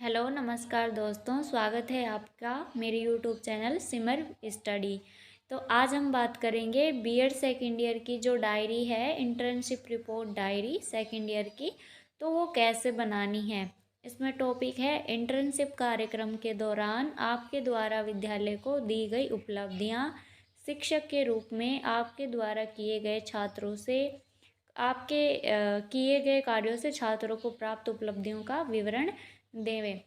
Hello नमस्कार दोस्तों, स्वागत है आपका मेरे यूट्यूब चैनल सिमर स्टडी। तो आज हम बात करेंगे बीएड सेकेंड ईयर की जो डायरी है, internship report diary second year की, तो वो कैसे बनानी है। इसमें टॉपिक है इंटर्नशिप कार्यक्रम के दौरान आपके द्वारा विद्यालय को दी गई उपलब्धियां, शिक्षक के रूप में आपके द्वारा किए गए छात्रों से आपके किए गए कार्यों से छात्रों को प्राप्त उपलब्धियों का विवरण देवें।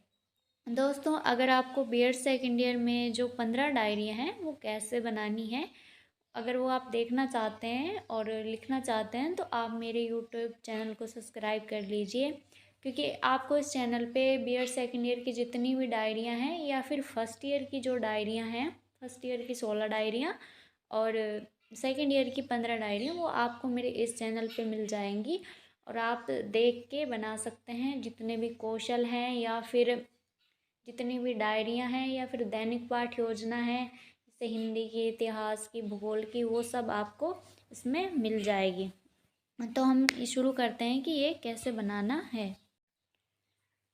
दोस्तों, अगर आपको बीएड सेकेंड ईयर में जो 15 डायरियाँ हैं वो कैसे बनानी है, अगर वो आप देखना चाहते हैं और लिखना चाहते हैं तो आप मेरे यूट्यूब चैनल को सब्सक्राइब कर लीजिए, क्योंकि आपको इस चैनल पे बीएड सेकेंड ईयर की जितनी भी डायरियाँ हैं या फिर फर्स्ट ईयर की जो डायरियाँ हैं, फर्स्ट ईयर की 16 डायरियाँ और सेकेंड ईयर की 15 डायरियाँ, वो आपको मेरे इस चैनल पे मिल जाएंगी और आप देख के बना सकते हैं। जितने भी कौशल हैं या फिर जितनी भी डायरियाँ हैं या फिर दैनिक पाठ योजना है, जैसे हिंदी की, इतिहास की, भूगोल की, वो सब आपको इसमें मिल जाएगी। तो हम शुरू करते हैं कि ये कैसे बनाना है।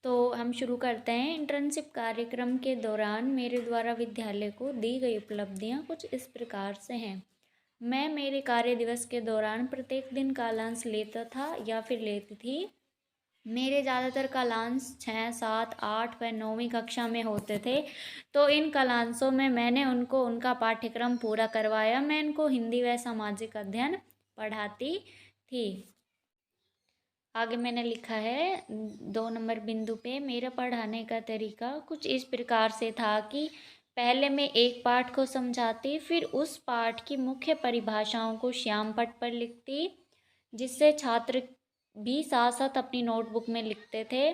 तो हम शुरू करते हैं। इंटर्नशिप कार्यक्रम के दौरान मेरे द्वारा विद्यालय को दी गई उपलब्धियाँ कुछ इस प्रकार से हैं। मैं मेरे कार्य दिवस के दौरान प्रत्येक दिन कालांश लेता था या फिर लेती थी। मेरे ज़्यादातर कालांश 6, 7, 8 व 9वीं कक्षा में होते थे। तो इन कालांशों में मैंने उनको उनका पाठ्यक्रम पूरा करवाया। मैं इनको हिंदी व सामाजिक अध्ययन पढ़ाती थी। आगे मैंने लिखा है 2 नंबर बिंदु पे, मेरा पढ़ाने का तरीका कुछ इस प्रकार से था कि पहले मैं एक पाठ को समझाती, फिर उस पाठ की मुख्य परिभाषाओं को श्याम पट पर लिखती, जिससे छात्र भी साथ साथ अपनी नोटबुक में लिखते थे,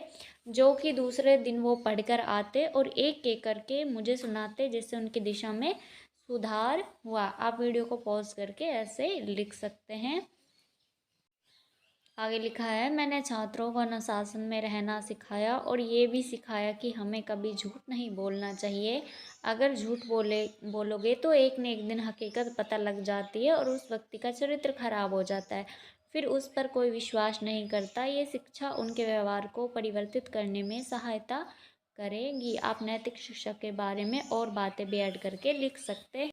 जो कि दूसरे दिन वो पढ़कर आते और एक एक करके मुझे सुनाते, जिससे उनकी दिशा में सुधार हुआ। आप वीडियो को पॉज करके ऐसे लिख सकते हैं। आगे लिखा है, मैंने छात्रों को अनुशासन में रहना सिखाया और ये भी सिखाया कि हमें कभी झूठ नहीं बोलना चाहिए। अगर झूठ बोलोगे तो एक न एक दिन हकीकत पता लग जाती है और उस व्यक्ति का चरित्र खराब हो जाता है, फिर उस पर कोई विश्वास नहीं करता। ये शिक्षा उनके व्यवहार को परिवर्तित करने में सहायता करेगी। आप नैतिक शिक्षा के बारे में और बातें भी ऐड करके लिख सकते हैं।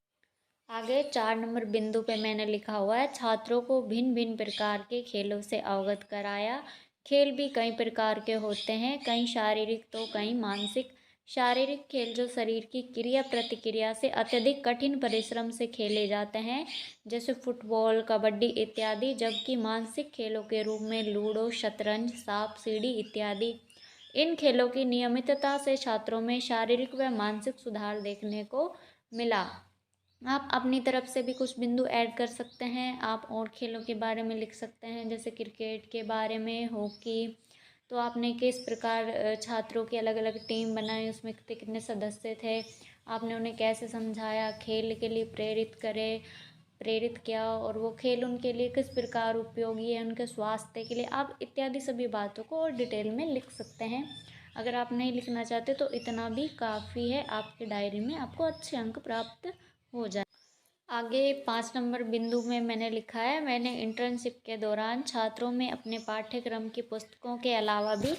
आगे 4 नंबर बिंदु पे मैंने लिखा हुआ है, छात्रों को भिन्न भिन्न प्रकार के खेलों से अवगत कराया। खेल भी कई प्रकार के होते हैं, कई शारीरिक तो कई मानसिक। शारीरिक खेल जो शरीर की क्रिया प्रतिक्रिया से अत्यधिक कठिन परिश्रम से खेले जाते हैं, जैसे फुटबॉल, कबड्डी इत्यादि, जबकि मानसिक खेलों के रूप में लूडो, शतरंज, सांप सीढ़ी इत्यादि। इन खेलों की नियमितता से छात्रों में शारीरिक व मानसिक सुधार देखने को मिला। आप अपनी तरफ से भी कुछ बिंदु ऐड कर सकते हैं। आप और खेलों के बारे में लिख सकते हैं, जैसे क्रिकेट के बारे में, हॉकी। तो आपने किस प्रकार छात्रों की अलग अलग टीम बनाई, उसमें कितने कितने सदस्य थे, आपने उन्हें कैसे समझाया, खेल के लिए प्रेरित किया और वो खेल उनके लिए किस प्रकार उपयोगी है, उनके स्वास्थ्य के लिए, आप इत्यादि सभी बातों को और डिटेल में लिख सकते हैं। अगर आप नहीं लिखना चाहते तो इतना भी काफ़ी है, आपकी डायरी में आपको अच्छे अंक प्राप्त हो जाए। आगे 5 नंबर बिंदु में मैंने लिखा है, मैंने इंटर्नशिप के दौरान छात्रों में अपने पाठ्यक्रम की पुस्तकों के अलावा भी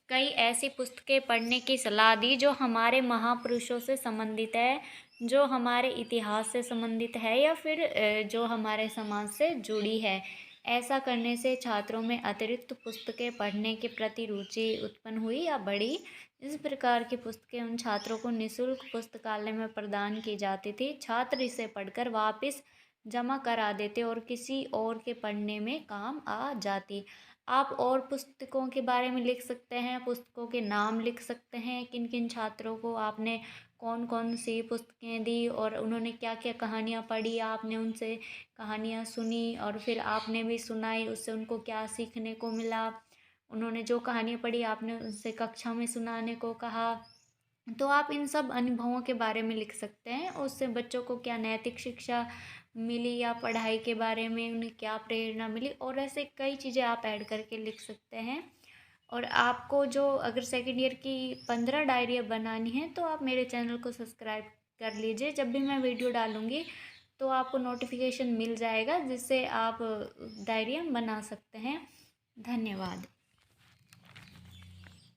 कई ऐसी पुस्तकें पढ़ने की सलाह दी जो हमारे महापुरुषों से संबंधित है, जो हमारे इतिहास से संबंधित है या फिर जो हमारे समाज से जुड़ी है। ऐसा करने से छात्रों में अतिरिक्त पुस्तकें पढ़ने के प्रति रुचि उत्पन्न हुई या बढ़ी। इस प्रकार की पुस्तकें उन छात्रों को निःशुल्क पुस्तकालय में प्रदान की जाती थी। छात्र इसे पढ़कर वापस जमा करा देते और किसी और के पढ़ने में काम आ जाती। आप और पुस्तकों के बारे में लिख सकते हैं, पुस्तकों के नाम लिख सकते हैं, किन किन छात्रों को आपने कौन कौन सी पुस्तकें दी और उन्होंने क्या क्या कहानियाँ पढ़ी, आपने उनसे कहानियाँ सुनी और फिर आपने भी सुनाई, उससे उनको क्या सीखने को मिला। उन्होंने जो कहानियाँ पढ़ी आपने उनसे कक्षा में सुनाने को कहा। तो आप इन सब अनुभवों के बारे में लिख सकते हैं, उससे बच्चों को क्या नैतिक शिक्षा मिली या पढ़ाई के बारे में उन्हें क्या प्रेरणा मिली, और ऐसे कई चीज़ें आप ऐड करके लिख सकते हैं। और आपको जो अगर सेकेंड ईयर की 15 डायरियाँ बनानी है तो आप मेरे चैनल को सब्सक्राइब कर लीजिए। जब भी मैं वीडियो डालूँगी तो आपको नोटिफिकेशन मिल जाएगा, जिससे आप डायरियाँ बना सकते हैं। धन्यवाद।